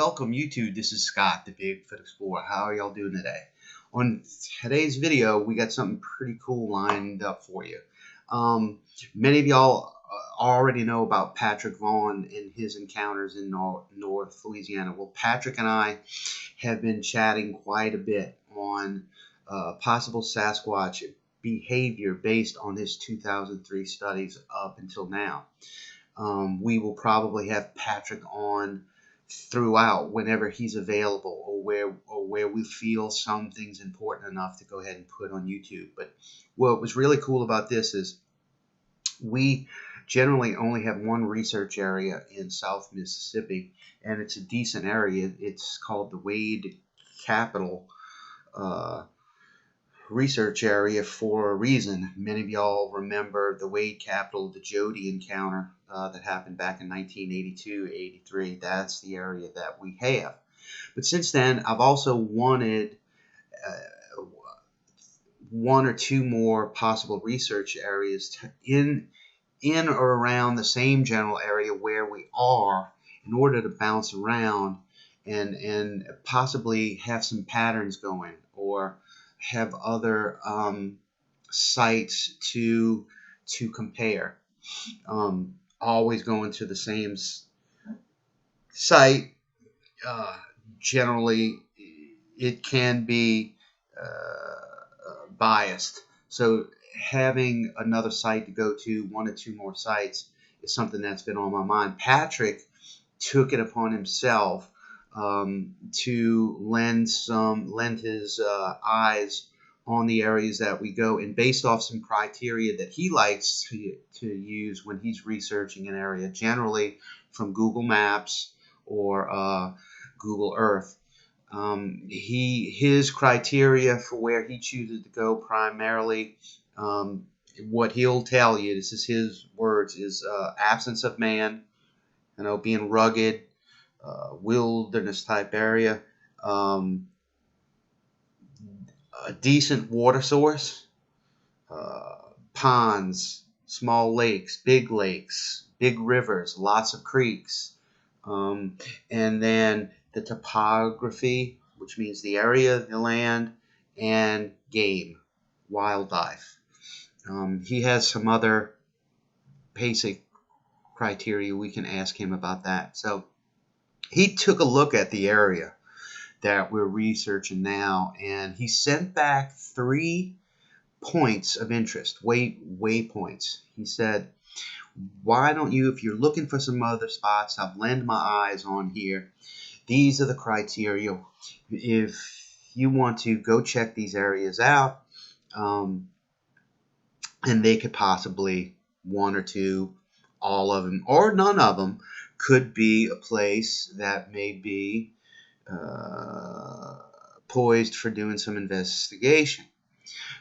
Welcome YouTube, this is Scott, the Bigfoot Explorer. How are y'all doing today? On today's video, we got something pretty cool lined up for you. Many of y'all already know about Patrick Vaugn and his encounters in North Louisiana. Well, Patrick and I have been chatting quite a bit on possible Sasquatch behavior based on his 2003 studies up until now. We will probably have Patrick on throughout whenever he's available, or where we feel something's important enough to go ahead and put on YouTube. But what was really cool about this is we generally only have one research area in South Mississippi, and it's a decent area. It's called the Wade Capital Research Area for a reason. Many of y'all remember the Wade Capital, the Jody encounter that happened back in 1982-83. That's the area that we have. But since then, I've also wanted one or two more possible research areas in or around the same general area where we are, in order to bounce around and possibly have some patterns going, or have other sites to compare. Always going to the same site, generally it can be biased. So having another site to go to, one or two more sites, is something that's been on my mind. Patrick took it upon himself to lend his eyes on the areas that we go, and based off some criteria that he likes to use when he's researching an area, generally from Google Maps or Google Earth. His criteria for where he chooses to go, primarily, what he'll tell you, this is his words, is absence of man, being rugged, wilderness type area, a decent water source, ponds, small lakes, big rivers, lots of creeks, and then the topography, which means the area of the land, and game, wildlife. He has some other basic criteria. We can ask him about that. So he took a look at the area that we're researching now, and he sent back 3 points of interest, waypoints. He said, why don't you, if you're looking for some other spots, I've lent my eyes on here. These are the criteria. If you want to go check these areas out, and they could possibly, one or two, all of them, or none of them, could be a place that may be poised for doing some investigation.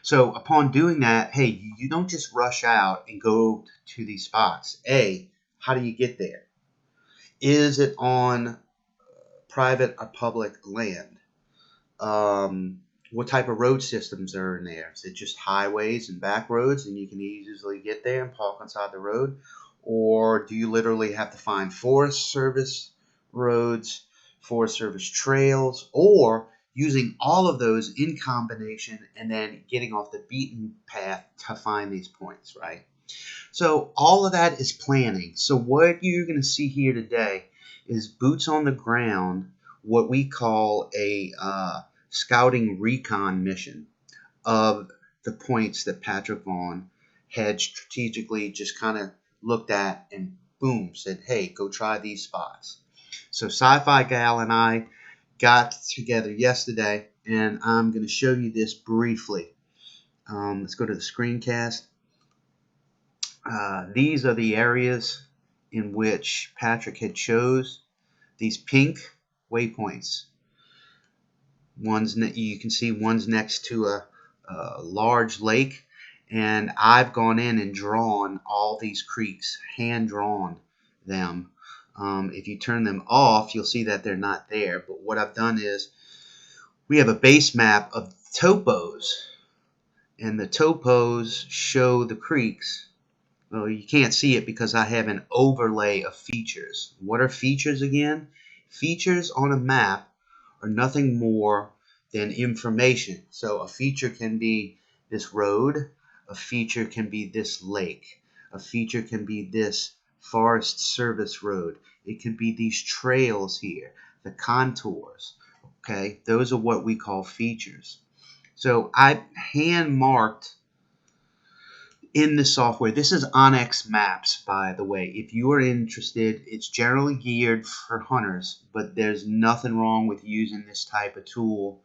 So upon doing that, hey, you don't just rush out and go to these spots. How do you get there? Is it on private or public land? What type of road systems are in there? Is it just highways and back roads and you can easily get there and park inside the road? Or do you literally have to find Forest Service roads, Forest Service trails, or using all of those in combination and then getting off the beaten path to find these points, right? So all of that is planning. So what you're going to see here today is boots on the ground, what we call a scouting recon mission of the points that Patrick Vaugn had strategically just kind of looked at and boom, said, hey, go try these spots. So Sci-Fi Gal and I got together yesterday, and I'm going to show you this briefly. Let's go to the screencast. These are the areas in which Patrick had chose these pink waypoints. You can see one's next to a large lake, and I've gone in and drawn all these creeks, hand-drawn them. If you turn them off, you'll see that they're not there. But what I've done is we have a base map of topos, and the topos show the creeks. Well, you can't see it because I have an overlay of features. What are features again? Features on a map are nothing more than information. So a feature can be this road, a feature can be this lake, a feature can be this Forest Service road. It could be these trails here, the contours. Okay, those are what we call features. So I hand marked in the software. This is Onyx Maps, by the way. If you are interested, it's generally geared for hunters, but there's nothing wrong with using this type of tool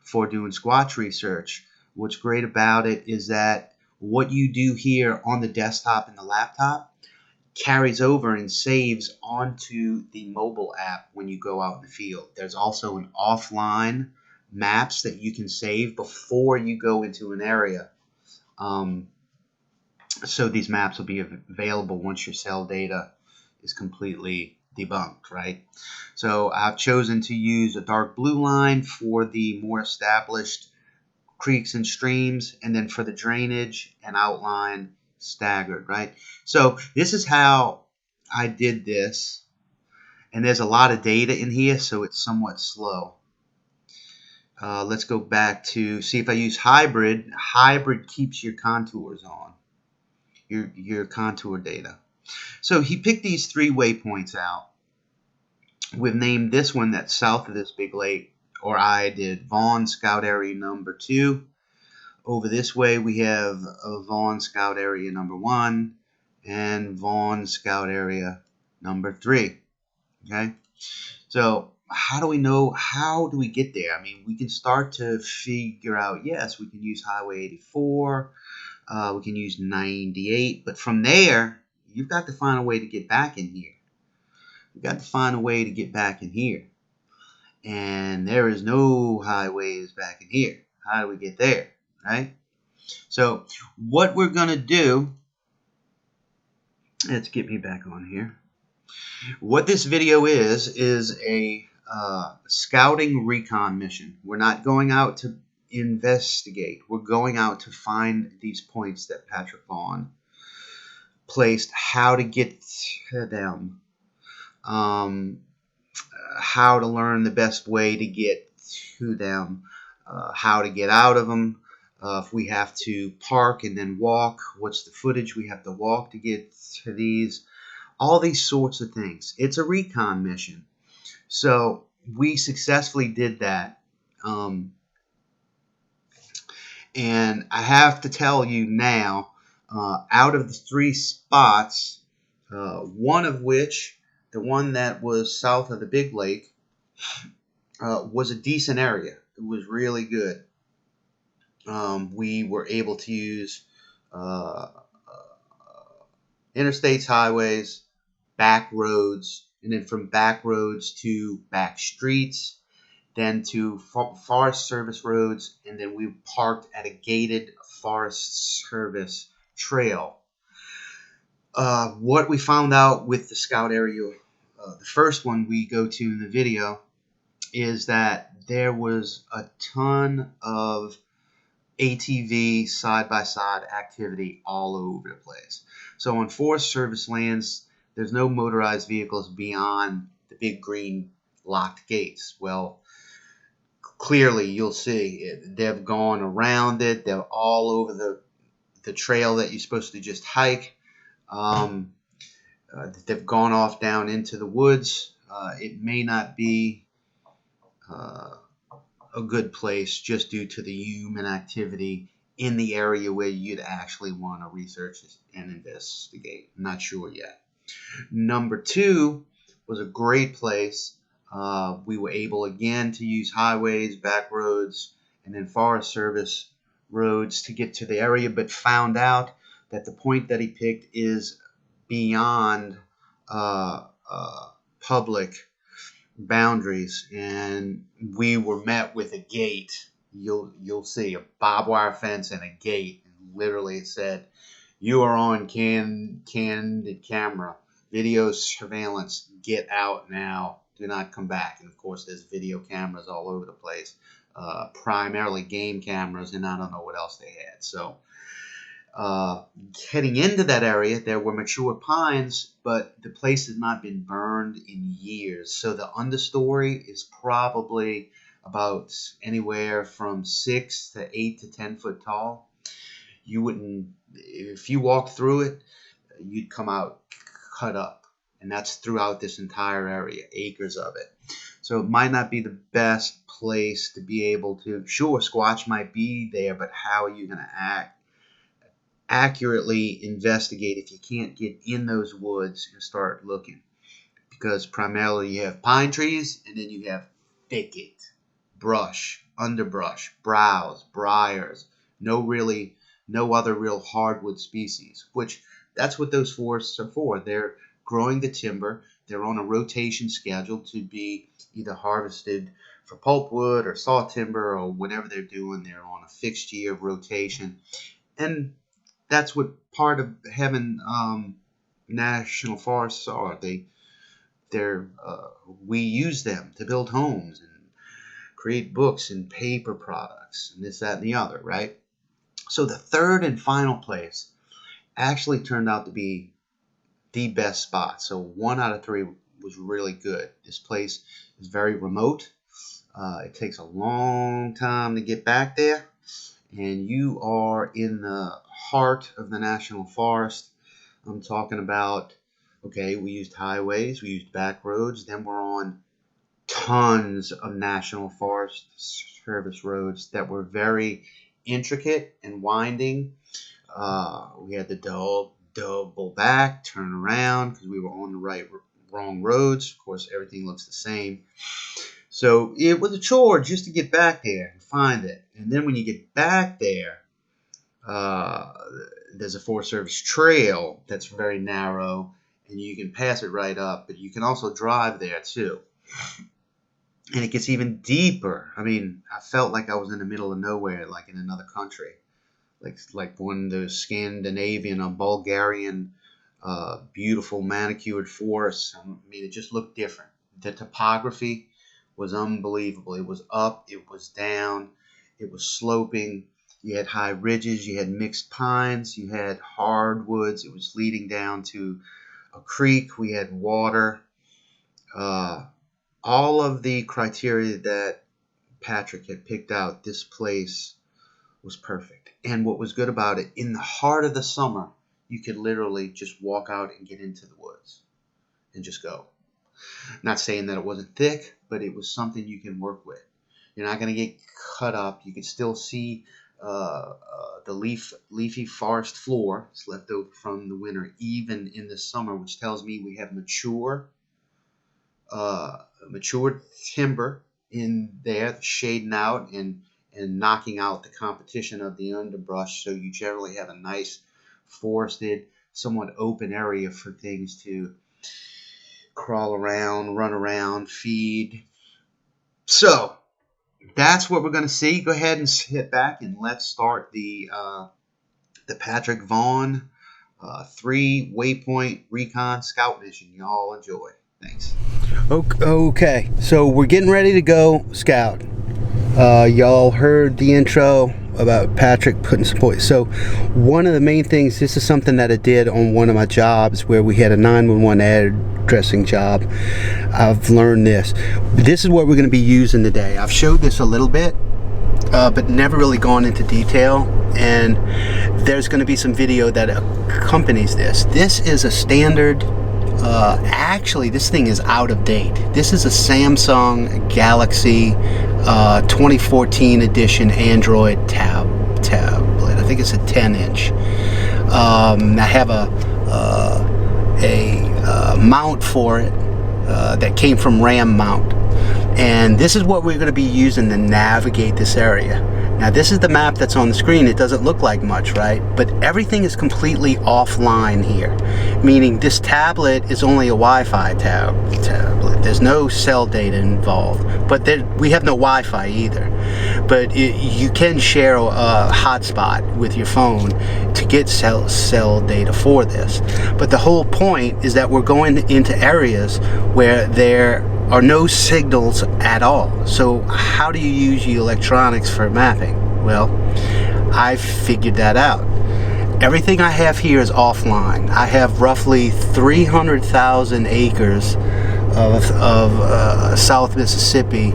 for doing squatch research. What's great about it is that what you do here on the desktop and the laptop carries over and saves onto the mobile app when you go out in the field. There's also an offline maps that you can save before you go into an area. So these maps will be available once your cell data is completely debunked, right? So I've chosen to use a dark blue line for the more established creeks and streams, and then for the drainage and outline staggered, right? So this is how I did this, and there's a lot of data in here, so it's somewhat slow. Let's go back to see if I use hybrid. Hybrid keeps your contours on, your contour data. So he picked these 3 waypoints out. We've named this one that's south of this big lake, or I did, Vaugn Scout Area number 2. Over this way we have Vaugn Scout Area number 1 and Vaugn Scout Area number 3. Okay, so how do we know, how do we get there? I mean, we can start to figure out, yes, we can use Highway 84, we can use 98, but from there, you've got to find a way to get back in here. You've got to find a way to get back in here. And there is no highways back in here. How do we get there, right? So what we're going to do, let's get me back on here. What this video is a scouting recon mission. We're not going out to investigate. We're going out to find these points that Patrick Vaugn placed, how to get to them, how to learn the best way to get to them, how to get out of them, if we have to park and then walk, what's the footage we have to walk to get to these, all these sorts of things. It's a recon mission. So we successfully did that. And I have to tell you now, out of the 3 spots, one of which, the one that was south of the big lake, was a decent area. It was really good. We were able to use interstates, highways, back roads, and then from back roads to back streets, then to Forest Service roads, and then we parked at a gated Forest Service trail. What we found out with the scout area, the first one we go to in the video, is that there was a ton of ATV side-by-side activity all over the place. So on Forest Service lands, there's no motorized vehicles beyond the big green locked gates. Well, clearly you'll see they've gone around it. They're all over the trail that you're supposed to just hike. They've gone off down into the woods. It may not be a good place just due to the human activity in the area where you'd actually want to research and investigate. I'm not sure yet. Number 2 was a great place. We were able again to use highways, back roads, and then Forest Service roads to get to the area, but found out that the point that he picked is beyond public boundaries, and we were met with a gate. You'll see a barbed wire fence and a gate, and literally it said, "You are on candid camera, video surveillance. Get out now. Do not come back." And of course, there's video cameras all over the place, primarily game cameras, and I don't know what else they had. So Heading into that area, there were mature pines, but the place had not been burned in years. So the understory is probably about anywhere from 6 to 8 to 10 foot tall. You wouldn't, if you walked through it, you'd come out cut up. And that's throughout this entire area, acres of it. So it might not be the best place to be able to, sure, Squatch might be there, but how are you going to accurately investigate if you can't get in those woods and start looking? Because primarily you have pine trees, and then you have thicket, brush, underbrush, browse, briars, no other real hardwood species, which that's what those forests are for. They're growing the timber. They're on a rotation schedule to be either harvested for pulpwood or saw timber or whatever they're doing. They're on a fixed year of rotation. And that's what part of having national forests are. We use them to build homes and create books and paper products and this, that, and the other, right? So the third and final place actually turned out to be the best spot. So 1 out of 3 was really good. This place is very remote. It takes a long time to get back there, and you are in the heart of the national forest. I'm talking about, okay, we used highways, we used back roads, then we're on tons of National Forest Service roads that were very intricate and winding. We had to double back, turn around, because we were on the wrong roads. Of course, everything looks the same. So it was a chore just to get back there and find it. And then when you get back there, there's a Forest Service trail that's very narrow, and you can pass it right up, but you can also drive there too. And it gets even deeper. I mean, I felt like I was in the middle of nowhere, like in another country. Like one of those Scandinavian or Bulgarian beautiful manicured forests. I mean, it just looked different. The topography was unbelievable. It was up, it was down, it was sloping. You had high ridges, you had mixed pines, you had hardwoods. It was leading down to a creek. We had water. All of the criteria that Patrick had picked out, this place was perfect. And what was good about it, in the heart of the summer, you could literally just walk out and get into the woods and just go. Not saying that it wasn't thick, but it was something you can work with. You're not going to get cut up. You can still see the leafy forest floor that's left over from the winter, even in the summer, which tells me we have mature timber in there, shading out and knocking out the competition of the underbrush. So you generally have a nice forested, somewhat open area for things to crawl around, run around, feed. So that's what we're going to see. Go ahead and sit back and let's start the Patrick Vaugn 3 waypoint recon scout mission. Y'all enjoy. Thanks. Okay, so we're getting ready to go scout. Y'all heard the intro about Patrick putting some points. So one of the main things, this is something that I did on one of my jobs where we had a 911 addressing job. I've learned this. This is what we're going to be using today. I've showed this a little bit, but never really gone into detail. And there's going to be some video that accompanies this. This is a standard. Actually, this thing is out of date. This is a Samsung Galaxy 2014 edition Android tablet. I think it's a 10-inch. I have a mount for it that came from RAM Mount, and this is what we're going to be using to navigate this area. Now, this is the map that's on the screen. It doesn't look like much, right? But everything is completely offline here, meaning this tablet is only a Wi-Fi tablet. There's no cell data involved, but we have no Wi-Fi either. But you can share a hotspot with your phone to get cell data for this. But the whole point is that we're going into areas where there are no signals at all. So how do you use your electronics for mapping? Well, I figured that out. everything I have here is offline. I have roughly 300,000 acres of South Mississippi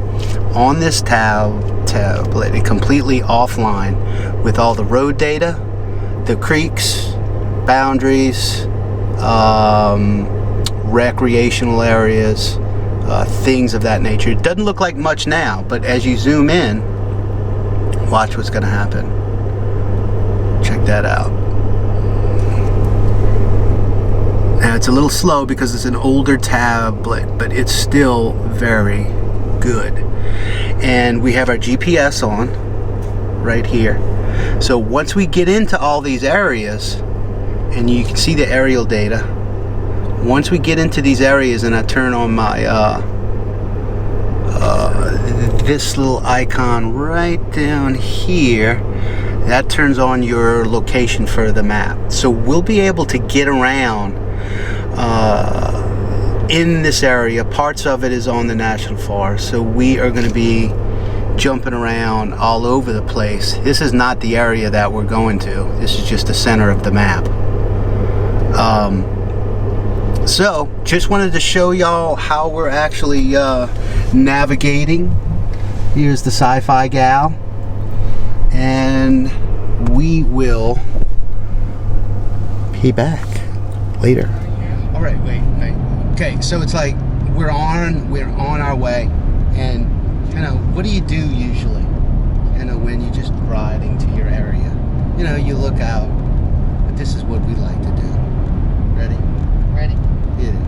on this tablet, completely offline, with all the road data, the creeks, boundaries, recreational areas, things of that nature. It doesn't look like much now, but as you zoom in, watch what's going to happen. Check that out. Now it's a little slow because it's an older tablet, but it's still very good. And we have our GPS on right here. So once we get into all these areas, and you can see the aerial data, once we get into these areas and I turn on my this little icon right down here, that turns on your location for the map. So we'll be able to get around in this area. Parts of it is on the National Forest, so we are going to be jumping around all over the place. This is not the area that we're going to. This is just the center of the map. So just wanted to show y'all how we're actually navigating. Here's the sci-fi gal, and we will be back later. All right, wait. Okay, so it's like we're on our way, and you know, what do you do usually? You know, when you're just riding to your area, you know, you look out. But this is what we like to do. Ready? Ready. Hit it.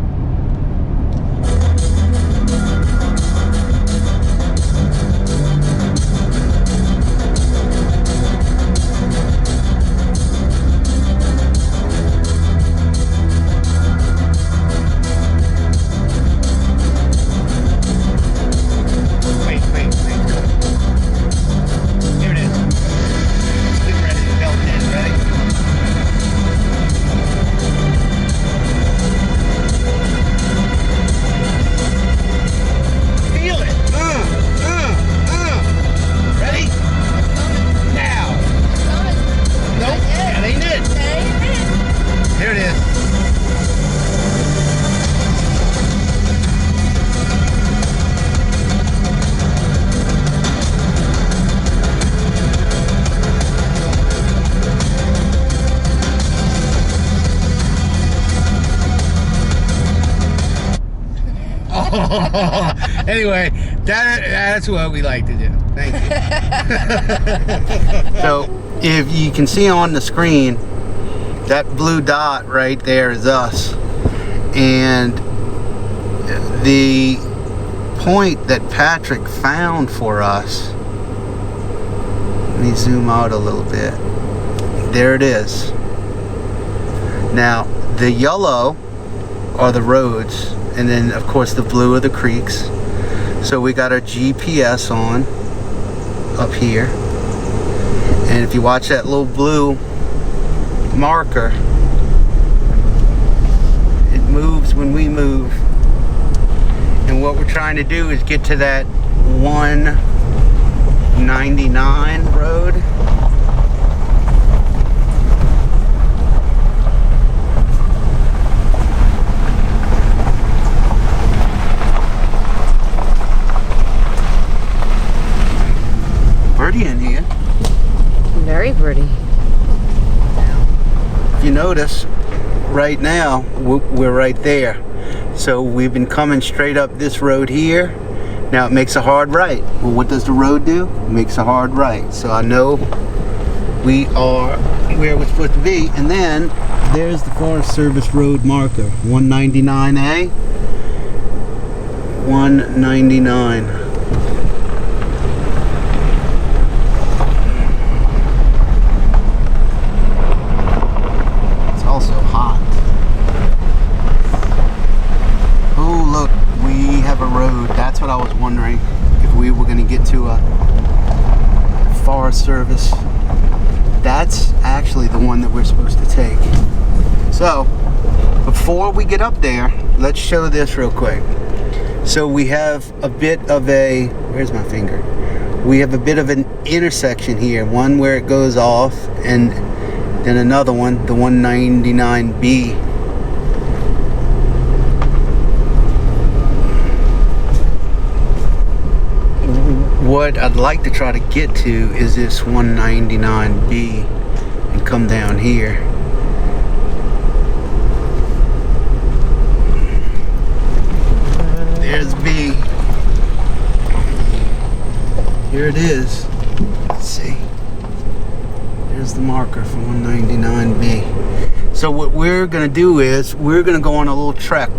Anyway, that's what we like to do. Thank you. So, if you can see on the screen, that blue dot right there is us. And the point that Patrick found for us, let me zoom out a little bit. There it is. Now, the yellow are the roads, and then of course the blue are the creeks. So we got our GPS on up here, and if you watch that little blue marker, it moves when we move. And what we're trying to do is get to that 199 road. Birdie in here. Very pretty. If you notice, right now we're right there. So we've been coming straight up this road here. Now it makes a hard right. Well, what does the road do? It makes a hard right. So I know we are where we're supposed to be. And then there's the Forest Service road marker, 199A. 199. That's what I was wondering, if we were going to get to a Forest Service. That's actually the one that we're supposed to take. So before we get up there, let's show this real quick. So we have a bit of a, where's my finger? We have a bit of an intersection here, one where it goes off, and Then another one, the 199B. What I'd like to try to get to is this 199B and come down here. There's B. Here it is. Let's see. There's the marker for 199B. So what we're gonna do is we're gonna go on a little trek.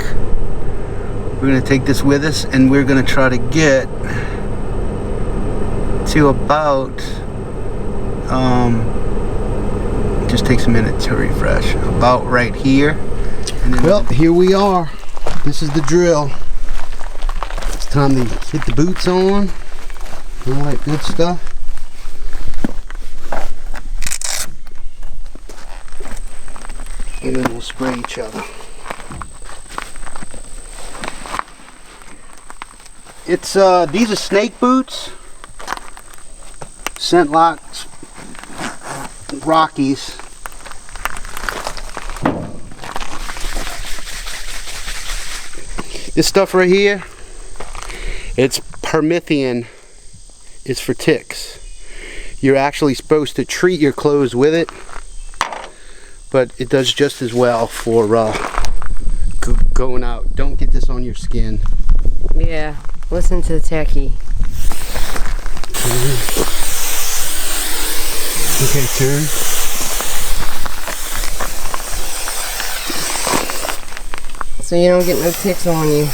We're gonna take this with us and we're gonna try to get to about just takes a minute to refresh, about right here. And then well, here we are. This is the drill. It's time to hit the boots on, all that good stuff. And then we'll spray each other. It's these are snake boots. Scent Locks Rockies. This stuff right here, it's permethrin. It's for ticks. You're actually supposed to treat your clothes with it, but it does just as well for going out. Don't get this on your skin. Yeah, listen to the techie. Okay, turn. So you don't get no ticks on you.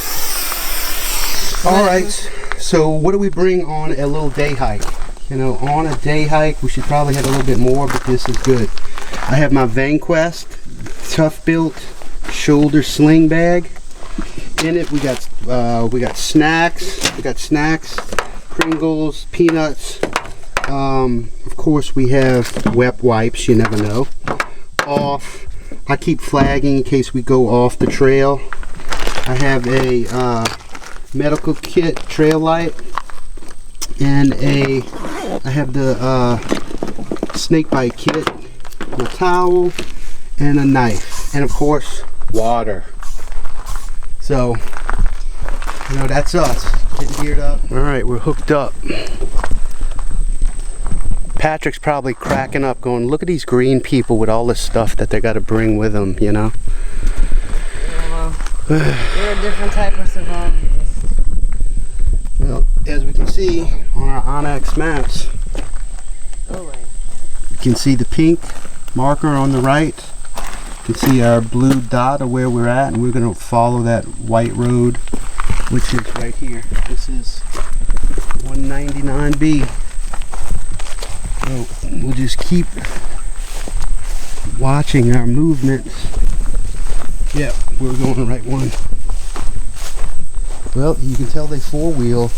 Alright, so what do we bring on a little day hike? You know, on a day hike, we should probably have a little bit more, but this is good. I have my VanQuest Tough Built shoulder sling bag. In it, we got snacks. We got snacks, Pringles, peanuts. Of course, we have wet wipes. You never know. Off. I keep flagging in case we go off the trail. I have a medical kit, trail light, and I have the snake bite kit, a towel, and a knife, and of course, water. So, you know, that's us. Getting geared up. All right, we're hooked up. Patrick's probably cracking up going, look at these green people with all this stuff that they got to bring with them, you know? Yeah, well, you're a different type of survivalist. Well, as we can see on our Onyx maps, you can see the pink marker on the right. You can see our blue dot of where we're at, and we're going to follow that white road, which is right here. This is 199B. So we'll just keep watching our movements. Yep, we're going the right one. Well, you can tell they four-wheel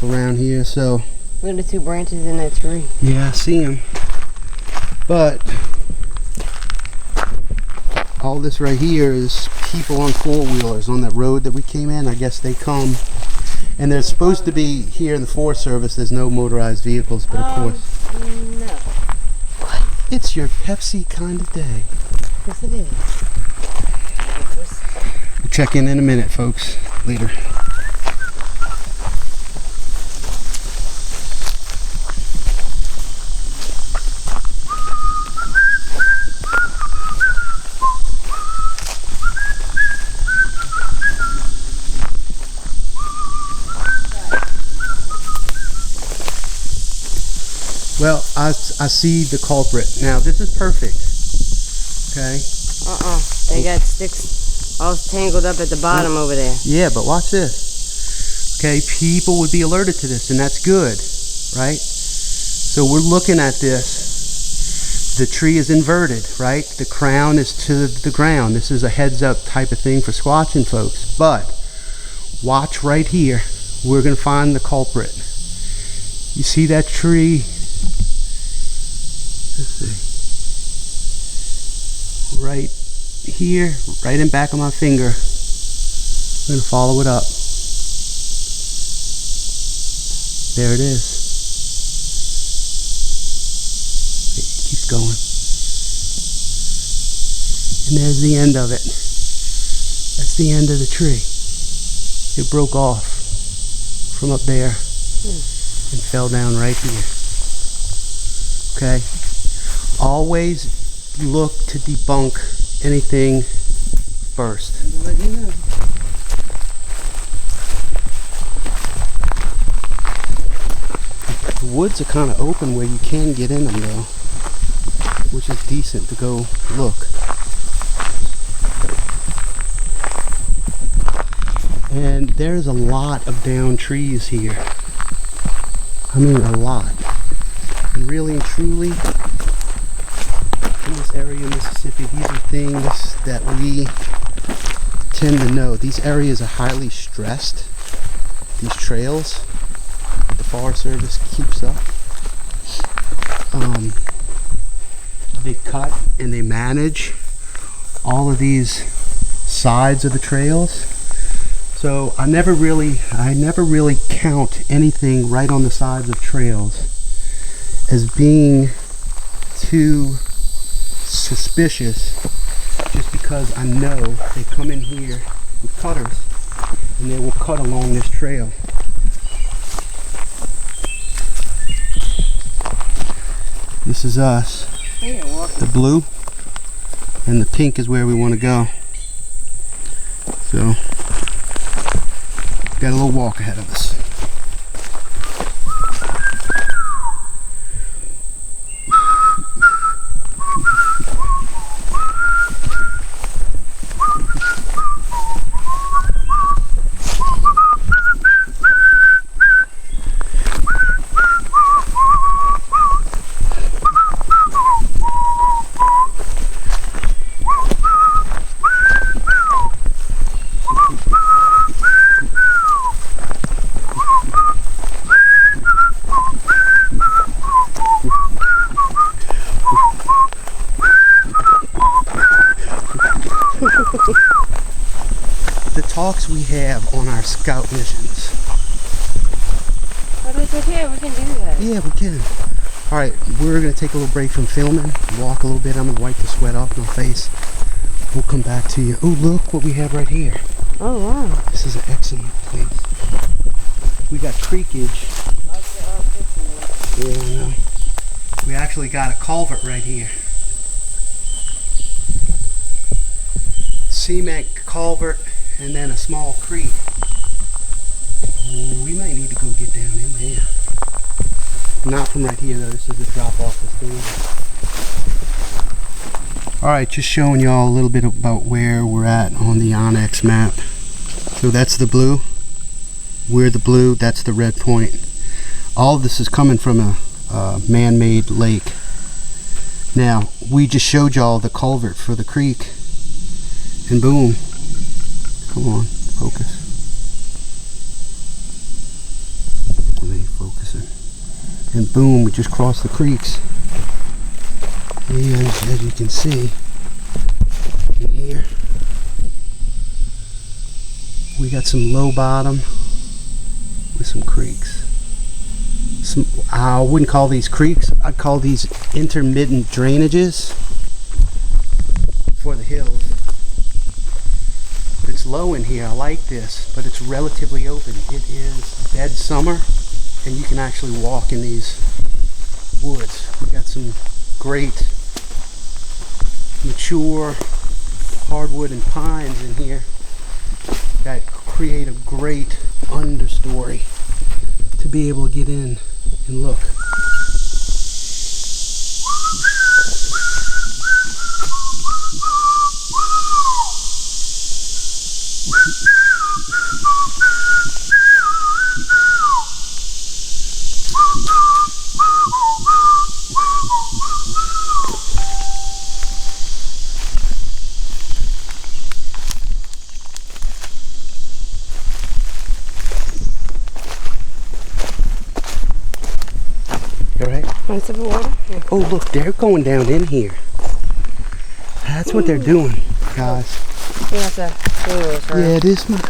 around here, so. Look at the two branches in that tree. Yeah, I see them. But all this right here is people on four-wheelers on that road that we came in. I guess they come. And they're supposed to be here in the Forest Service. There's no motorized vehicles, but of course. No. What? It's your Pepsi kind of day. Yes, it is. We'll check in a minute, folks. Later. Well, I see the culprit. Now, this is perfect. Okay? They got sticks all tangled up at the bottom over there. Yeah, but watch this. Okay, people would be alerted to this, and that's good, right? So we're looking at this. The tree is inverted, right? The crown is to the ground. This is a heads-up type of thing for squatching folks. But watch right here. We're going to find the culprit. You see that tree? Let's see. Right here, right in back of my finger. I'm going to follow it up. There it is. It keeps going. And there's the end of it. That's the end of the tree. It broke off from up there and fell down right here. Okay? Always look to debunk anything first. Let you know. The woods are kind of open where you can get in them though, which is decent to go look. And there's a lot of down trees here. I mean a lot. And really and truly, in this area of Mississippi, these are things that we tend to know. These areas are highly stressed. These trails that the Forest Service keeps up. They cut and they manage all of these sides of the trails. So I never really count anything right on the sides of trails as being too suspicious, just because I know they come in here with cutters and they will cut along this trail. This is us. The blue and the pink is where we want to go. So got a little walk ahead of us. The talks we have on our scout missions. But it's okay, we can do that. Yeah, we can. Alright, we're going to take a little break from filming, walk a little bit. I'm going to wipe the sweat off my face. We'll come back to you. Oh, look what we have right here. Oh, wow. This is an excellent place. We got creekage. Yeah, I know. We actually got a culvert right here. Cement culvert and then a small creek. Oh, we might need to go get down in there. Not from right here though, this is a drop off the stream. Alright, just showing y'all a little bit about where we're at on the Onyx map. So that's the blue. We're the blue, that's the red point. All of this is coming from a man-made lake. Now, we just showed y'all the culvert for the creek. And boom. Come on, focus. They ain't focusing. And boom, we just crossed the creeks. And as you can see in here, we got some low bottom with some creeks. I wouldn't call these creeks, I'd call these intermittent drainages for the hills. But it's low in here, I like this, but it's relatively open. It is dead summer and you can actually walk in these woods. We got some great mature hardwood and pines in here that create a great understory to be able to get in and look. Want a sip of water? Here. Oh look, they're going down in here. That's what they're doing, guys. Yeah, it's a Yeah, this one.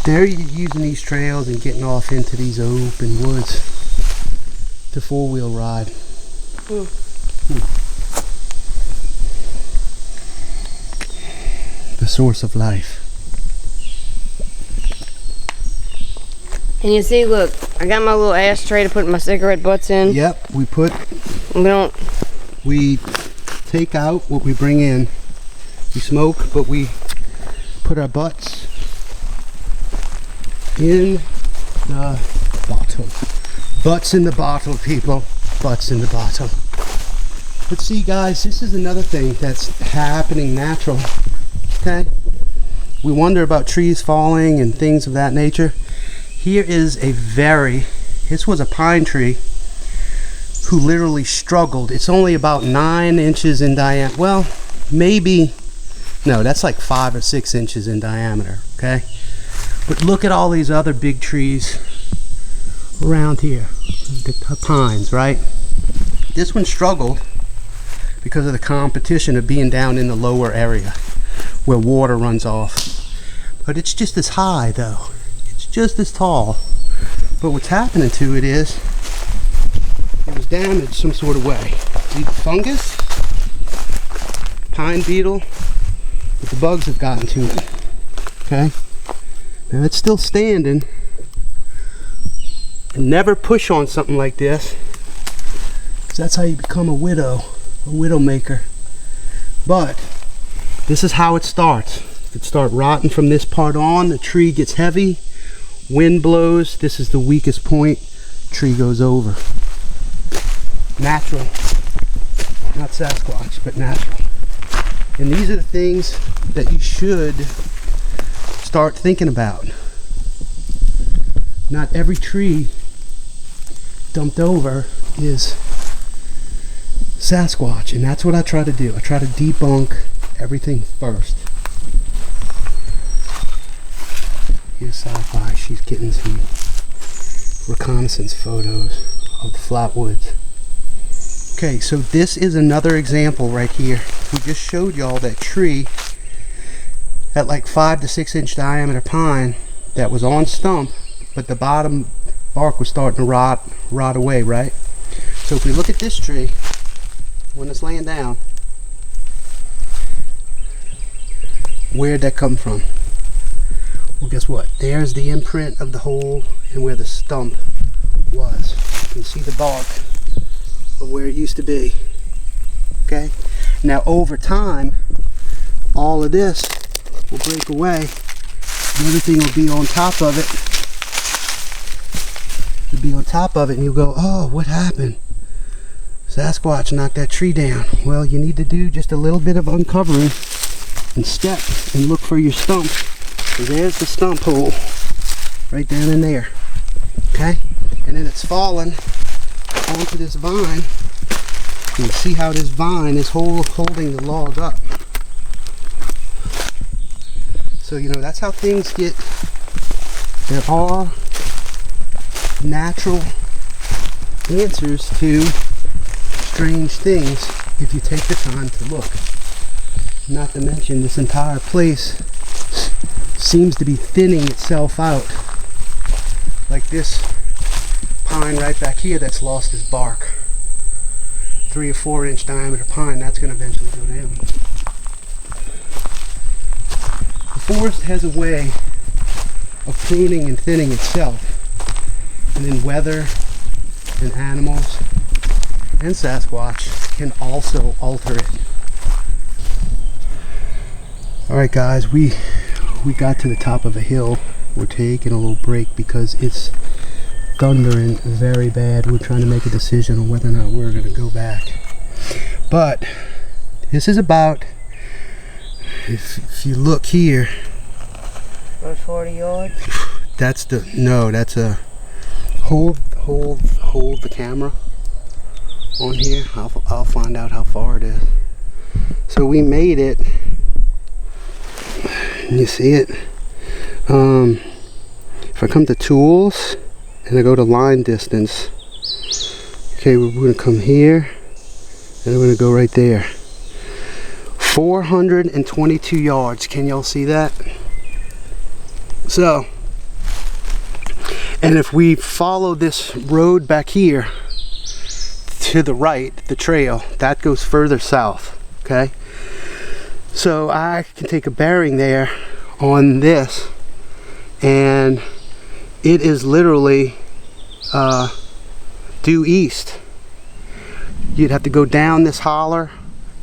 They're using these trails and getting off into these open woods to four-wheel ride. the source of life. And you see, look, I got my little ashtray to put my cigarette butts in. Yep, We take out what we bring in. We smoke, but we put our butts in the bottle. Butts in the bottle, people. Butts in the bottle. But see, guys, this is another thing that's happening natural. Okay? We wonder about trees falling and things of that nature. Here is this was a pine tree who literally struggled. It's only about 9 inches in diameter. Well, maybe, no, that's like 5 or 6 inches in diameter, okay? But look at all these other big trees around here, the pines, right? This one struggled because of the competition of being down in the lower area where water runs off. But it's just as high though. It's just as tall. But what's happening to it is it was damaged some sort of way. Either fungus, pine beetle, but the bugs have gotten to it. Okay? Now it's still standing. And never push on something like this. That's how you become a widow maker. But this is how it starts. It starts rotting from this part on. The tree gets heavy, wind blows. This is the weakest point. Tree goes over. Natural, not Sasquatch, but natural. And these are the things that you should start thinking about. Not every tree dumped over is Sasquatch, and that's what I try to do. I try to debunk everything first. Here's Sci-Fi. She's getting some reconnaissance photos of the flatwoods. Okay, so this is another example right here. We just showed y'all that tree, that like 5 to 6 inch diameter pine that was on stump, but the bottom bark was starting to rot away, right? So if we look at this tree, when it's laying down, where'd that come from? Well, guess what? There's the imprint of the hole and where the stump was. You can see the bark of where it used to be. Okay? Now over time, all of this will break away and everything will be on top of it. It'll be on top of it and you'll go, oh, what happened? Sasquatch knocked that tree down. Well, you need to do just a little bit of uncovering and step and look for your stump. So there's the stump hole right down in there. Okay? And then it's fallen onto this vine. You can see how this vine is holding the log up. So, you know, that's how things get. There are natural answers to strange things if you take the time to look. Not to mention, this entire place seems to be thinning itself out. Like this pine right back here that's lost its bark. 3 or 4 inch diameter pine, that's going to eventually go down. The forest has a way of pruning and thinning itself. And then weather and animals and Sasquatch can also alter it. Alright guys, we got to the top of a hill. We're taking a little break because it's thundering very bad. We're trying to make a decision on whether or not we're going to go back. But this is about, if you look here, about 40 yards. That's a hold the camera on here. I'll find out how far it is. So we made it. You see it? If I come to tools and I go to line distance, okay, we're going to come here and we're going to go right there. 422 yards. Can y'all see that? So, and if we follow this road back here to the right, the trail, that goes further south, okay? So I can take a bearing there on this, and it is literally due east. You'd have to go down this holler,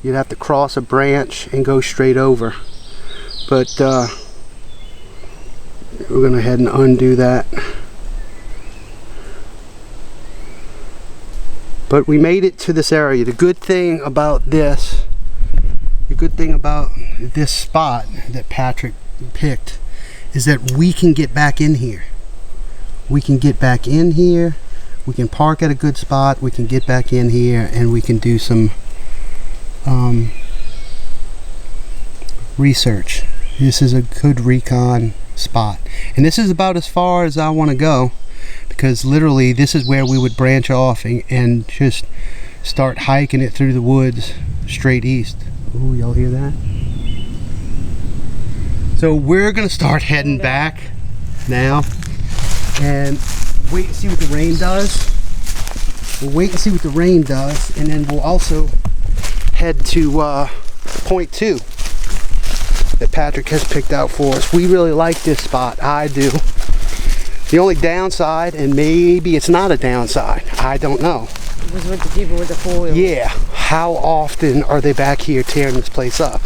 you'd have to cross a branch and go straight over. But we're going to head and undo that. But we made it to this area. The good thing about this spot that Patrick picked is that we can get back in here. We can get back in here. We can park at a good spot. We can get back in here and we can do some research. This is a good recon spot. And this is about as far as I want to go, because literally this is where we would branch off and just start hiking it through the woods straight east. Ooh, y'all hear that? So we're gonna start heading back now and wait and see what the rain does. We'll wait and see what the rain does, and then we'll also head to point 2 that Patrick has picked out for us. We really like this spot. I do. The only downside, and maybe it's not a downside, I don't know, was with the people with the foil. yeah, how often are they back here tearing this place up?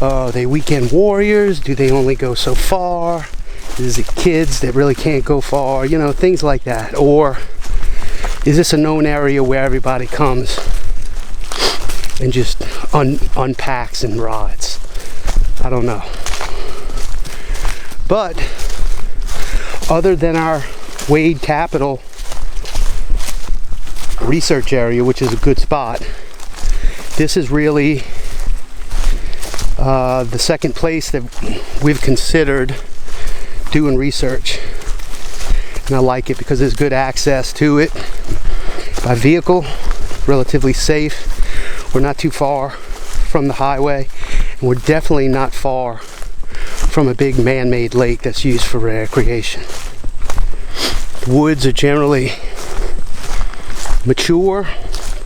Are they weekend warriors? Do they only go so far? Is it kids that really can't go far? You know, things like that. Or is this a known area where everybody comes and just unpacks and rides? I don't know. But other than our Wade Capital research area, which is a good spot, this is really the second place that we've considered doing research, and I like it because there's good access to it by vehicle, relatively safe. We're not too far from the highway, and we're definitely not far from a big man-made lake that's used for recreation. The woods are generally mature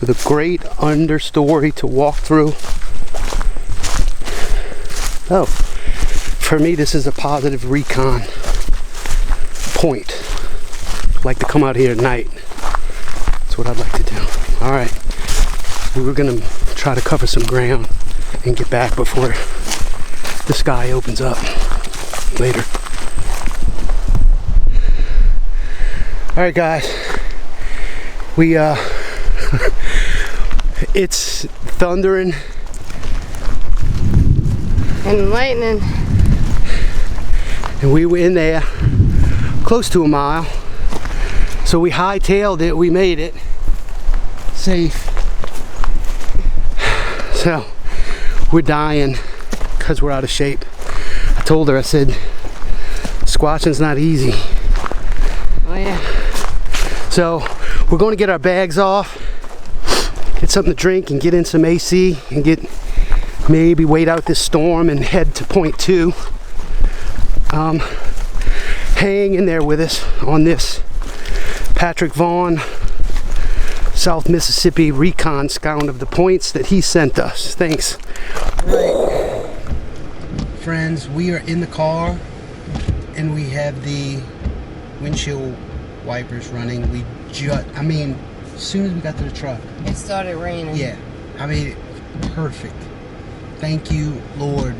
with a great understory to walk through. Oh, for me this is a positive recon point. I'd like to come out here at night. That's what I'd like to do. Alright, we were gonna try to cover some ground and get back before the sky opens up later. Alright guys, we it's thundering And lightning. And we were in there close to a mile. So we hightailed it, we made it safe. So we're dying because we're out of shape. I told her, I said, squatching's not easy. Oh yeah. So we're going to get our bags off, get something to drink and get in some AC and maybe wait out this storm and head to point 2. Hang in there with us on this Patrick Vaugn South Mississippi Recon Scouting of the Points that he sent us. Thanks. Right. Friends, we are in the car and we have the windshield wipers running. I mean, as soon as we got to the truck, It started raining. yeah, I mean, perfect. Thank you, Lord,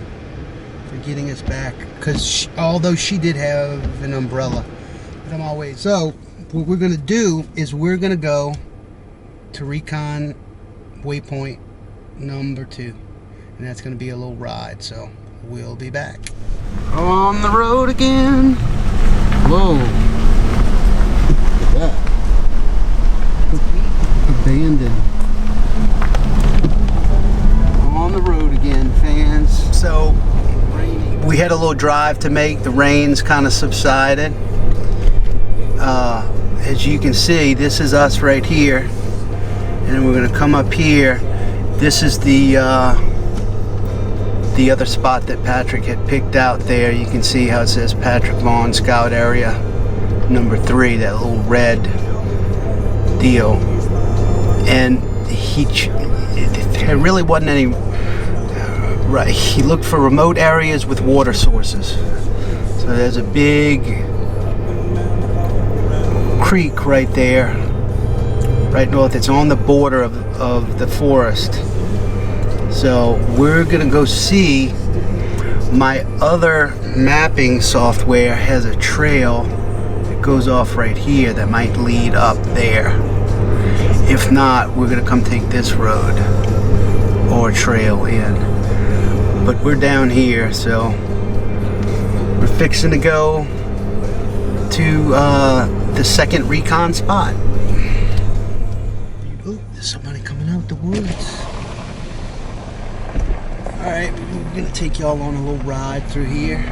for getting us back. Because although she did have an umbrella, but I'm always. So what we're gonna do is we're gonna go to Recon waypoint number 2, and that's gonna be a little ride. So we'll be back. On the road again. Whoa! Look at that. Abandoned. On the road again, fans. So we had a little drive to make. The rain's kind of subsided. As you can see, this is us right here, and then we're going to come up here. This is the other spot that Patrick had picked out there. You can see how it says Patrick Vaugn Scout Area number 3, that little red deal. And there really wasn't any Right, he looked for remote areas with water sources. So there's a big creek right there, right north. It's on the border of the forest. So we're gonna go see. My other mapping software has a trail that goes off right here that might lead up there. If not, we're gonna come take this road or trail in. But we're down here, so we're fixing to go to the second recon spot. Oh, there's somebody coming out the woods. Alright, we're gonna take y'all on a little ride through here.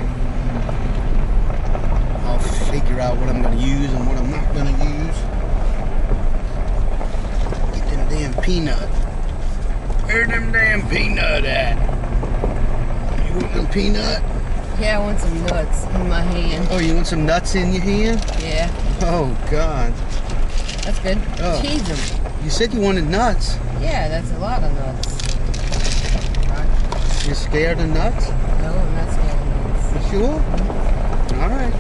I'll figure out what I'm gonna use and what I'm not gonna use. Get them damn peanut. Where them damn peanut at? You want them peanut? Yeah, I want some nuts in my hand. Oh, you want some nuts in your hand? Yeah. Oh, God. That's good. Oh. Cheese them. You said you wanted nuts. Yeah, that's a lot of nuts. You're scared of nuts? No, I'm not scared of nuts. You sure? Alright.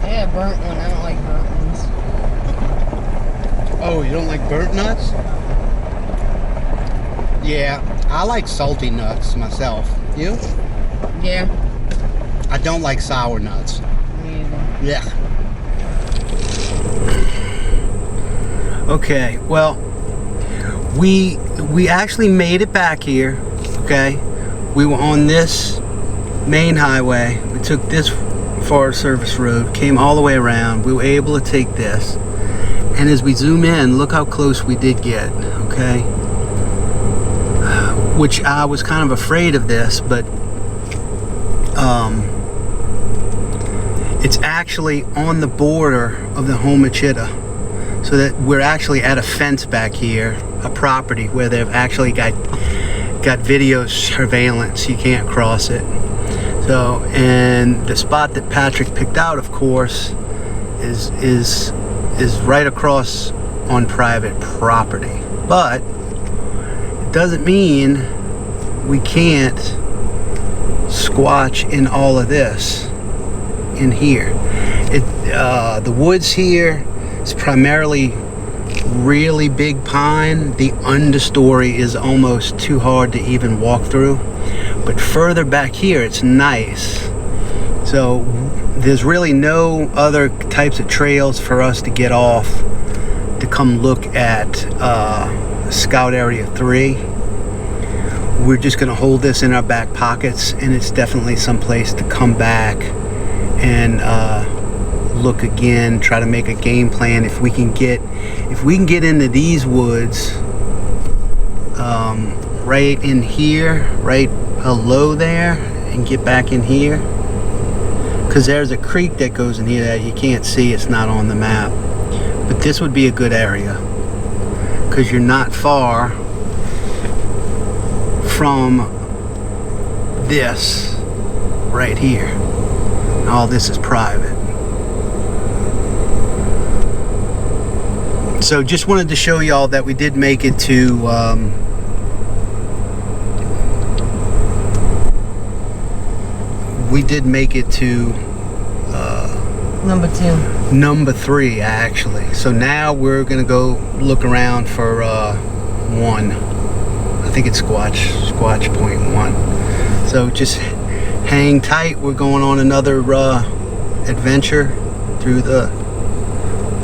Yeah, burnt one. I don't like burnt ones. Oh, you don't like burnt nuts? Yeah, I like salty nuts myself. You? Yeah. I don't like sour nuts. Me either. Yeah. Okay, well, we actually made it back here, okay? We were on this main highway. We took this Forest Service road, came all the way around. We were able to take this. And as we zoom in, look how close we did get, okay? Which I was kind of afraid of this, but it's actually on the border of the Homachita. So that we're actually at a fence back here, a property where they've actually got video surveillance. You can't cross it. So, and the spot that Patrick picked out, of course, is right across on private property. But it doesn't mean we can't squatch in all of this in here. The woods here is primarily really big pine. The understory is almost too hard to even walk through, but further back here it's nice. So there's really no other types of trails for us to get off to come look at Scout Area 3. We're just going to hold this in our back pockets, and it's definitely some place to come back and look again, try to make a game plan. If we can get into these woods, right in here, right below there, and get back in here, because there's a creek that goes in here that you can't see. It's not on the map, but this would be a good area because you're not far from this right here. All this is private. So just wanted to show y'all that we did make it to number 3 actually. So now we're gonna go look around for 1. I think it's Squatch Point 1. So just hang tight. We're going on another adventure through the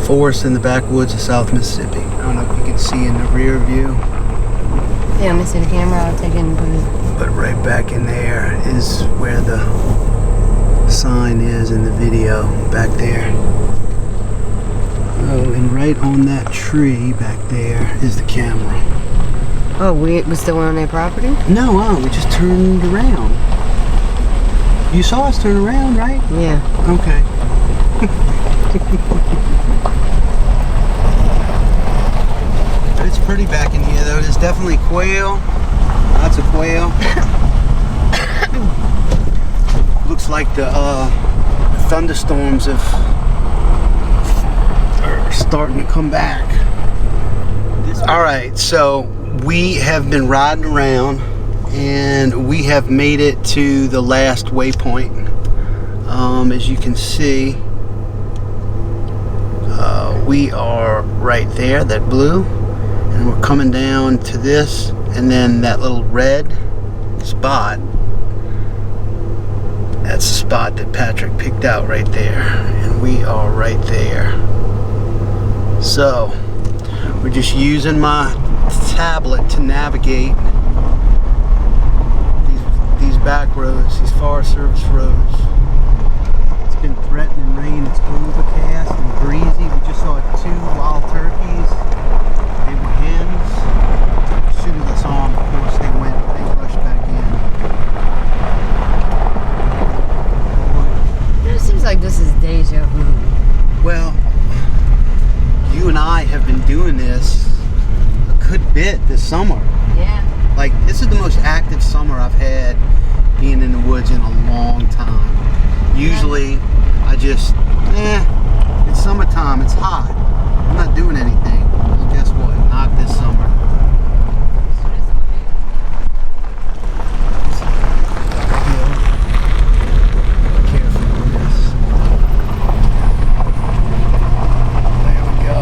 forest in the backwoods of South Mississippi. I don't know if you can see in the rear view. Yeah, I'm missing the camera. I'll take it and put it. But right back in there is where the sign is in the video, back there. Oh, and right on that tree back there is the camera. Oh, we still on their property? No, we just turned around. You saw us turn around, right? Yeah. Okay. But it's pretty back in here though. There's definitely quail. Lots of quail. Looks like the thunderstorms are starting to come back. Alright, so we have been riding around And we have made it to the last waypoint. As you can see, we are right there, that blue, and we're coming down to this, and then that little red spot, that's the spot that Patrick picked out right there, and we are right there. So we're just using my tablet to navigate these back roads, these Forest Service roads. It's been threatening rain, it's overcast and breezy. We just saw 2 wild turkeys. They were hens. As soon as I saw them, of course, they rushed back in. It seems like this is deja vu. Well, you and I have been doing this a good bit this summer. Yeah. Like, this is the most active summer I've had being in the woods in a long time. Usually, I just, it's summertime, it's hot. I'm not doing anything. Well, guess what? Not this summer. Careful with this. There we go.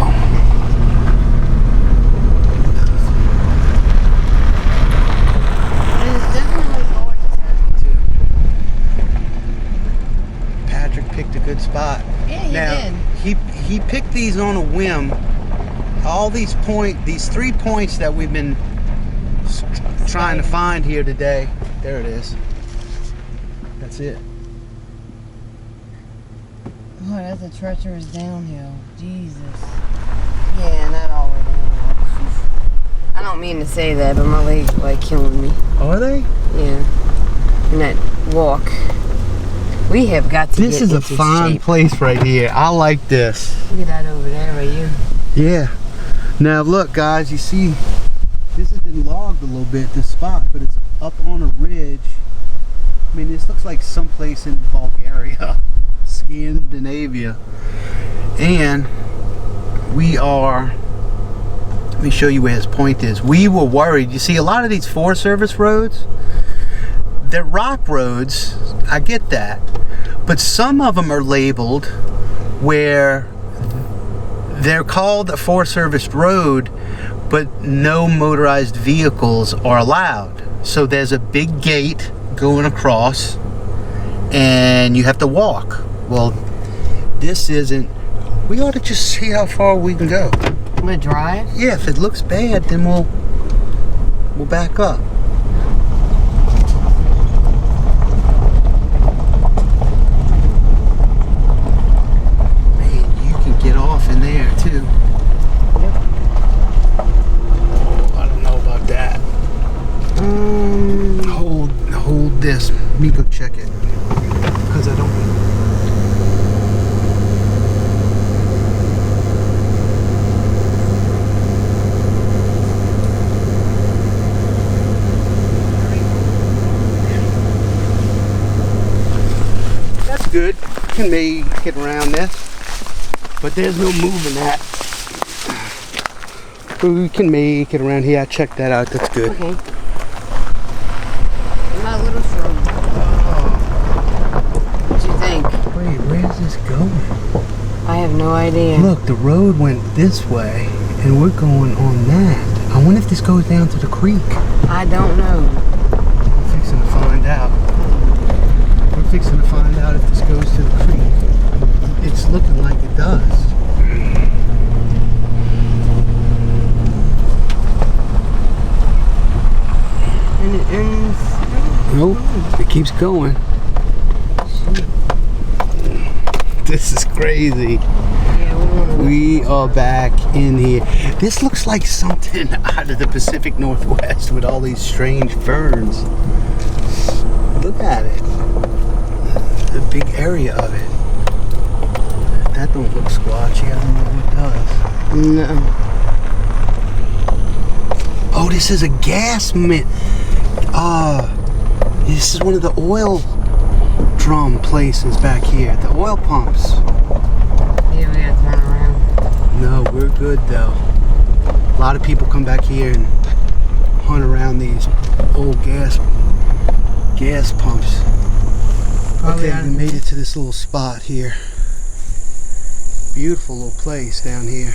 It's definitely gorgeous. Patrick picked a good spot. Yeah, he Now, did. he picked these on a whim. All these 3 points that we've been trying to find here today. There it is. That's it. Oh, that's a treacherous downhill. Jesus. Yeah, not all the way downhill. I don't mean to say that, but my legs like killing me. Are they? Yeah. And that walk. We have got to This get is a into fine shape. place right here. I like this. Look at that over there by you. Yeah. Now look, guys, you see this has been logged a little bit, this spot, but it's up on a ridge. I mean, this looks like someplace in Bulgaria, Scandinavia. And we are, let me show you where his point is. We were worried. You see, a lot of these Forest Service roads, they're rock roads. I get that. But some of them are labeled where they're called a Forest Service road, but no motorized vehicles are allowed. So there's a big gate going across and you have to walk. Well, this isn't. We ought to just see how far we can go. I'm gonna drive. Yeah, if it looks bad, then we'll back up. Man, you can get off in there too. I don't know about that. Hold this. Let me go check it. Because I don't. That's good. Can make it around this. But there's no moving that. But we can make it around here. I checked that out. That's good. Okay. My little shrub. What you think? Wait, where's this going? I have no idea. Look, the road went this way, and we're going on that. I wonder if this goes down to the creek. I don't know. We're fixing to find out. We're fixing to find out if this goes to the creek. It's looking like it does. And it ends. Nope, it keeps going. This is crazy. Yeah, We are back in here. This looks like something out of the Pacific Northwest with all these strange ferns. Look at it. The big area of it. That don't look squatchy. I don't know what does. No. Oh, this is a gas mint. This is one of the oil drum places back here. The oil pumps. Yeah, we gotta turn around. No, we're good though. A lot of people come back here and hunt around these old gas pumps. Okay, we made it to this little spot here. Beautiful little place down here.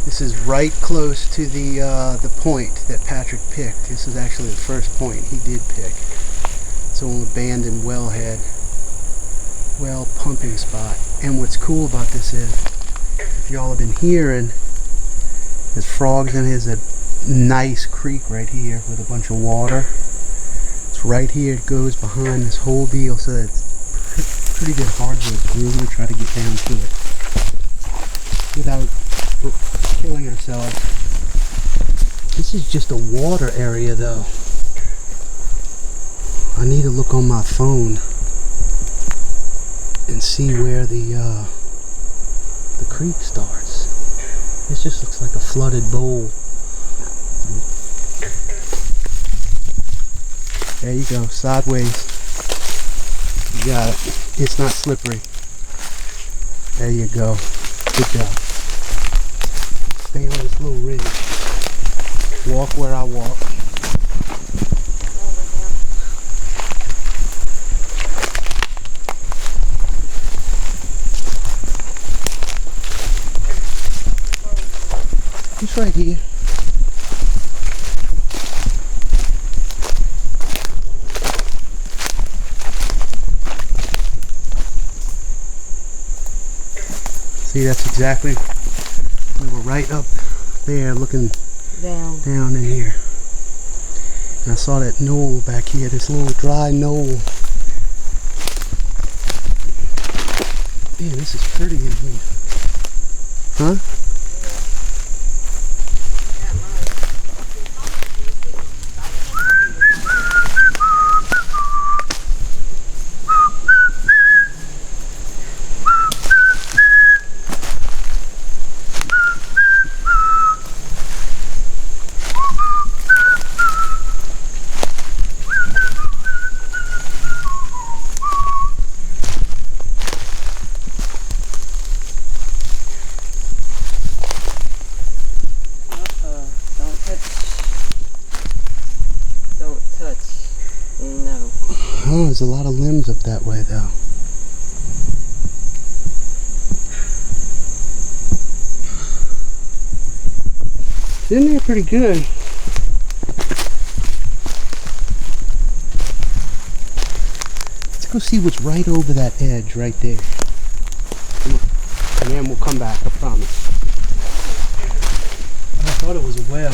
This is right close to the point that Patrick picked. This is actually the first point he did pick. It's an abandoned well pumping spot. And what's cool about this is, if y'all have been hearing, there's frogs in here. There's a nice creek right here with a bunch of water. It's right here. It goes behind this whole deal, so it's pretty good hardwood. We're going to try to get down to it without killing ourselves. This is just a water area, though. I need to look on my phone and see where the creek starts. This just looks like a flooded bowl. There you go, sideways. You got it. It's not slippery. There you go. Good job. Stay on this little ridge. Walk where I walk. It's right here. See, that's exactly, we were right up there looking down in here. And I saw that knoll back here, this little dry knoll. Man, this is pretty in here. Huh? Oh, there's a lot of limbs up that way, though. It's in there pretty good. Let's go see what's right over that edge right there. And then we'll come back, I promise. I thought it was a web.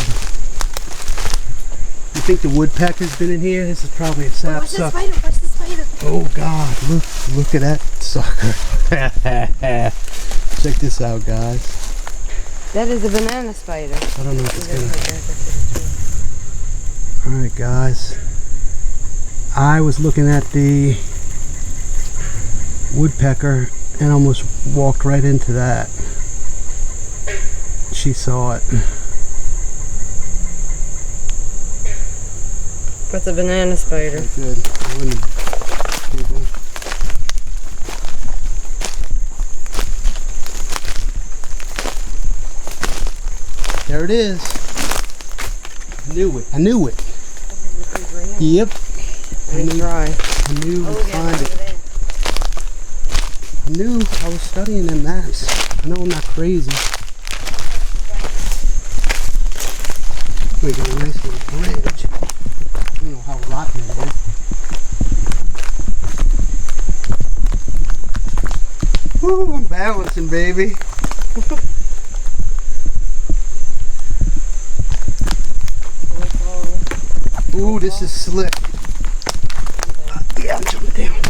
You think the woodpecker's been in here? This is probably a sapsucker. Watch the spider. Oh God, look at that sucker. Check this out, guys. That is a banana spider. I don't know if it's gonna... Alright guys. I was looking at the woodpecker and almost walked right into that. She saw it. That's a banana spider. Good. There it is. I knew it. Yep. I knew we'd find it. I knew I was studying them maps. I know I'm not crazy. We got a nice little bridge. I don't know how rotten it is. Woo, I'm balancing, baby. Ooh, this is slick. Yeah, I'm jumping down.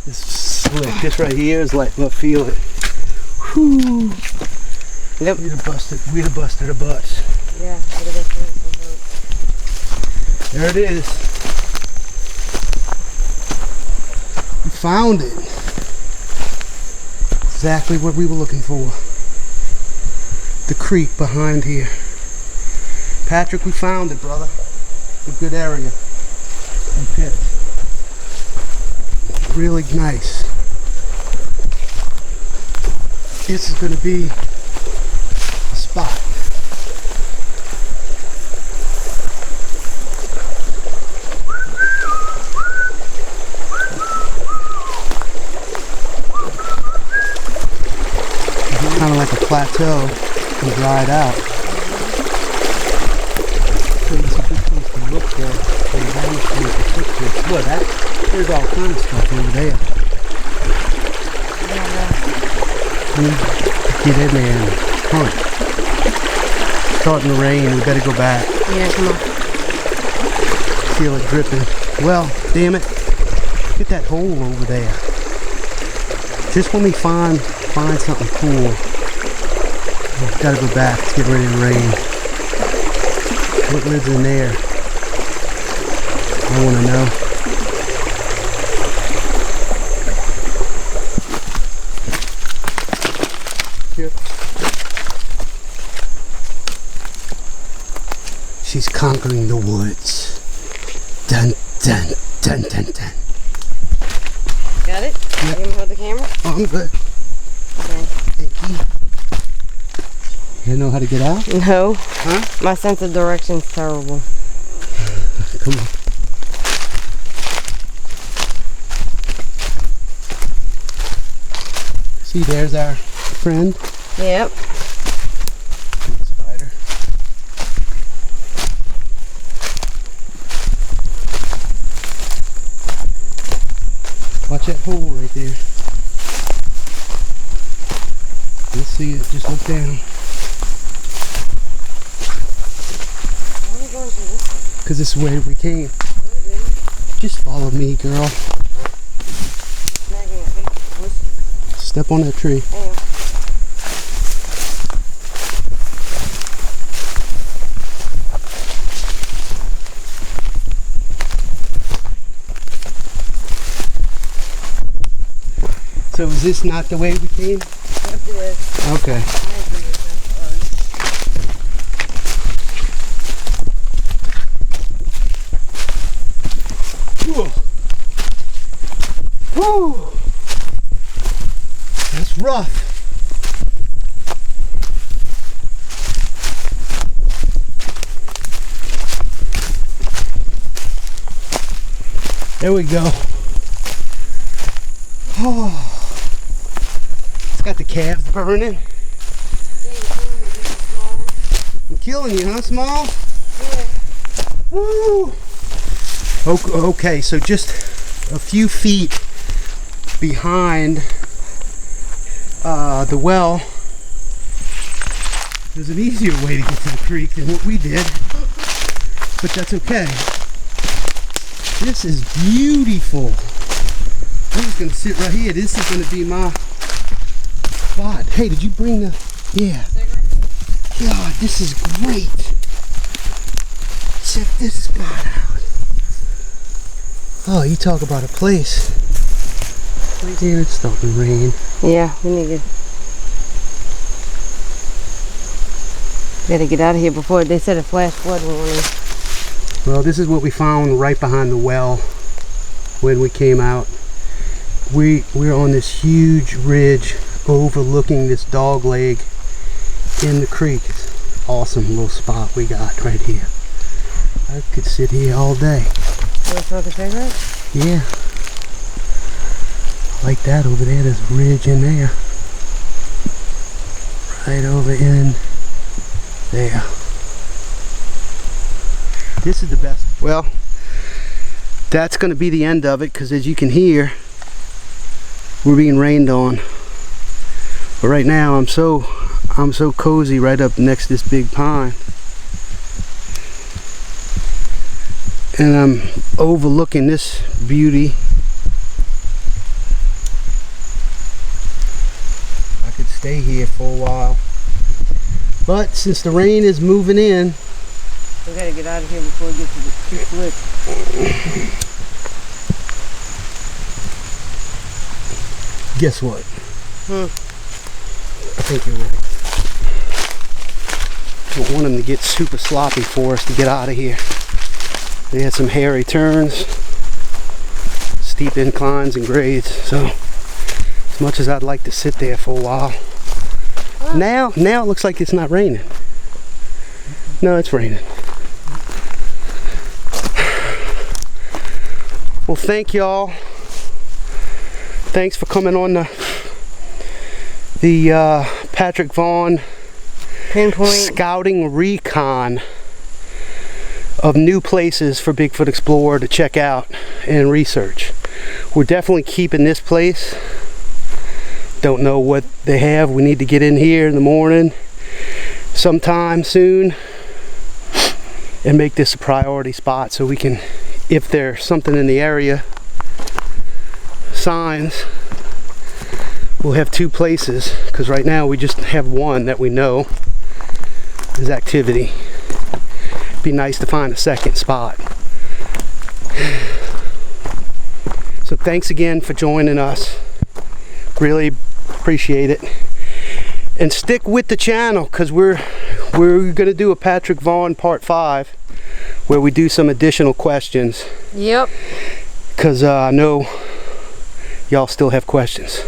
This is slick. This right here is like, look, feel it. Whew. Yep. We'd have busted a butts. Yeah, there it is. We found it. Exactly what we were looking for. The creek behind here. Patrick, we found it, brother. It's a good area. We picked. Really nice. This is going to be plateau and dry it out. So it's a good place to look for the footprints. Look, there's all kinds of stuff over there. Get in there and hunt. It's starting to rain, we better go back. Yeah, come on. Feel it dripping. Well, damn it. Look at that hole over there. Just when we find something cool, we've got to go back. It's getting ready to rain. What lives in there? I want to know. Here. She's conquering the woods. Dun dun dun dun dun. Got it? Yeah. You want to hold the camera? Oh, I'm good. Okay. Thank you. You know how to get out? No. Huh? My sense of direction's terrible. Come on. See, there's our friend. Yep. Spider. Watch that hole right there. You'll see it. Just look down. Why are we going through this one? Because this is where we came. Just follow me, girl. Snagging a big bush. Step on that tree. Damn. So is this not the way we came? Up there. Okay. Woo! That's rough. There we go. Oh. It's got the calves burning. I'm killing you, huh, Small? Yeah. Woo! Okay, so just a few feet behind the well, there's an easier way to get to the creek than what we did, but that's okay. This is beautiful. I'm just gonna sit right here. This is gonna be my spot. Hey, did you bring the? Yeah. God, this is great. Check this spot out. Oh, you talk about a place. And it's starting to rain. Yeah, we need to gotta get out of here before they said a flash flood warning. Well, this is what we found right behind the well when we came out. We're on this huge ridge overlooking this dog leg in the creek. It's an awesome little spot we got right here. I could sit here all day. You want to smoke a cigarette? Yeah. Like that over there, there's a ridge in there. Right over in there. This is the best. Well, that's going to be the end of it, because as you can hear, we're being rained on. But right now I'm so cozy right up next to this big pine. And I'm overlooking this beauty. I could stay here for a while. But since the rain is moving in, We gotta get out of here before it gets too slick. guess what? I think you're right. Don't want them to get super sloppy for us to get out of here. They had some hairy turns, steep inclines and grades, so as much as I'd like to sit there for a while. Now it looks like it's not raining. No, it's raining. Well, thank y'all. Thanks for coming on the Patrick Vaugn Pinpoint. Scouting Recon of new places for Bigfoot Explorer to check out and research. We're definitely keeping this place. Don't know what they have. We need to get in here in the morning sometime soon and make this a priority spot so we can, if there's something in the area, signs, we'll have two places, because right now we just have one that we know is Activity. Be nice to find a second spot. So thanks again for joining us. Really appreciate it. And stick with the channel, because we're gonna do a Patrick Vaugn part 5 where we do some additional questions. Yep. Because I know y'all still have questions.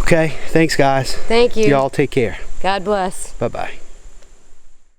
Okay, thanks guys. Thank you. Y'all take care. God bless. Bye-bye.